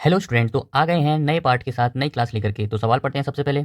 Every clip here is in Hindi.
हेलो स्टूडेंट, तो आ गए हैं नए पार्ट के साथ नई क्लास लेकर के। तो सवाल पढ़ते हैं सबसे पहले।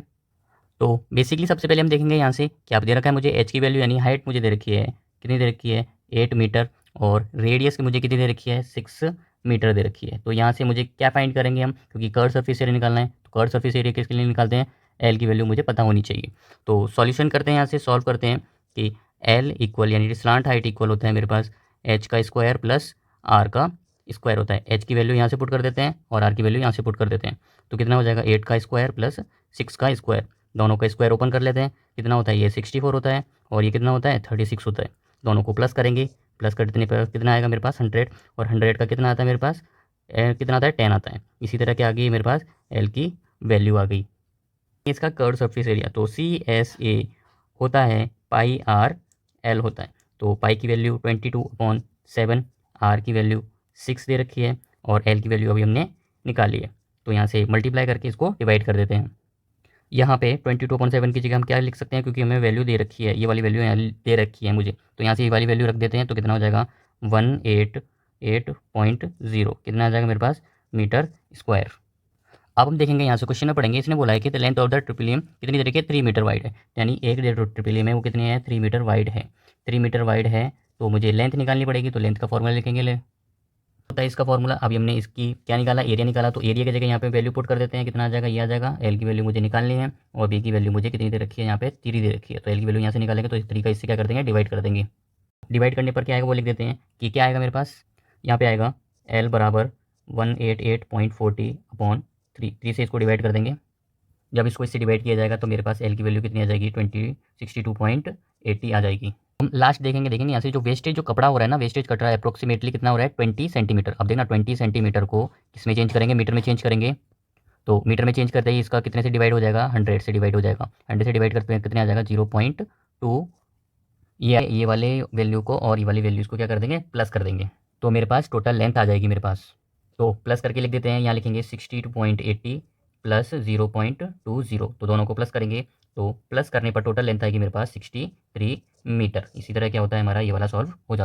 तो बेसिकली सबसे पहले हम देखेंगे यहाँ से क्या दे रखा है मुझे। एच की वैल्यू यानी हाइट मुझे दे रखी है, कितनी दे रखी है 8 मीटर, और रेडियस की मुझे कितनी दे रखी है 6 मीटर दे रखी है। तो यहाँ से मुझे क्या फाइंड करेंगे हम, क्योंकि कर्व सरफेस एरिया निकालना है। तो कर्व सरफेस एरिया किसके लिए निकालते हैं, एल की वैल्यू मुझे पता होनी चाहिए। तो सॉल्यूशन करते हैं, यहाँ से सॉल्व करते हैं कि एल इक्वल यानी स्लांट हाइट इक्वल होता है मेरे पास एच का स्क्वायर प्लस आर का स्क्वायर होता है। एच की वैल्यू यहाँ से पुट कर देते हैं और आर की वैल्यू यहाँ से पुट कर देते हैं। तो कितना हो जाएगा 8 का स्क्वायर प्लस 6 का स्क्वायर। दोनों का स्क्वायर ओपन कर लेते हैं, कितना होता है ये 64 होता है और ये कितना होता है 36 होता है। दोनों को प्लस करेंगे, प्लस कर देने पर कितना आएगा मेरे पास 100, और 100 का कितना आता है मेरे पास कितना आता है 10 आता है। इसी तरह क्या आ गई मेरे पास एल की वैल्यू आ गई। इसका कर्व सरफेस एरिया तो सी एस ए होता है पाई आर एल होता है। तो पाई की वैल्यू 22/7, आर की वैल्यू 6 दे रखी है और एल की वैल्यू अभी हमने निकाली है। तो यहाँ से मल्टीप्लाई करके इसको डिवाइड कर देते हैं। यहाँ पे 22/7 की जगह हम क्या लिख सकते हैं, क्योंकि हमें वैल्यू दे रखी है, ये वाली वैल्यू यहाँ दे रखी है मुझे। तो यहाँ से ये वाली वैल्यू रख देते हैं। तो कितना हो जाएगा 188.0 कितना आ जाएगा मेरे पास मीटर स्क्वायर। अब हम देखेंगे यहाँ से क्वेश्चन में पढ़ेंगे, इसने बोला है कि द लेंथ ऑफ द ट्रिपिलियम कितनी तरीके 3 मीटर वाइड है। यानी एक जो ट्रिपिलियम है वो कितनी है 3 मीटर वाइड है। 3 मीटर वाइड है तो मुझे लेंथ निकालनी पड़ेगी। तो लेंथ का फॉर्मूला लिखेंगे, ले होता है इसका फॉर्मूला। अभी हमने इसकी क्या निकाला, एरिया निकाला। तो एरिया की जगह यहाँ पे वैल्यू पुट कर देते हैं, कितना आ जाएगा ये आ जाएगा। एल की वैल्यू मुझे निकालनी है और बी की वैल्यू मुझे कितनी दे रखी है, यहाँ पे 3 दे रखी है। तो एल की वैल्यू यहाँ से निकालेंगे तो इस तरीका इससे क्या कर देंगे डिवाइड कर देंगे। डिवाइड करने पर क्या आएगा वो लिख देते हैं कि क्या आएगा मेरे पास, यहाँ पे आएगा एल बराबर 188.40/3। 3 से इसको डिवाइड कर देंगे। जब इसको इससे डिवाइड किया जाएगा तो मेरे पास एल की वैल्यू कितनी आ जाएगी 62.80 आ जाएगी। हम लास्ट देखेंगे यहाँ से जो वेस्टेज जो कपड़ा हो रहा है ना, वेस्टेज कट रहा है अप्रोक्सीमेटली कितना हो रहा है 20 सेंटीमीटर। अब देखना 20 सेंटीमीटर को किसमें चेंज करेंगे, मीटर में चेंज करेंगे। तो मीटर में चेंज करते ही इसका कितने से डिवाइड हो जाएगा 100 से डिवाइड हो जाएगा। 100 से डिवाइड करते हैं कितने आ जाएगा 0.2। ये वाले वैल्यू को और ये वाली वैल्यूज़ को क्या कर देंगे प्लस कर देंगे। तो मेरे पास टोटल लेंथ आ जाएगी मेरे पास। तो प्लस करके लिख देते हैं, यहाँ लिखेंगे 62.80 प्लस 0.20। तो दोनों को प्लस करेंगे तो प्लस करने पर टोटल लेंथ आएगी मेरे पास 63 मीटर। इसी तरह क्या होता है हमारा ये वाला सॉल्व हो जाता है।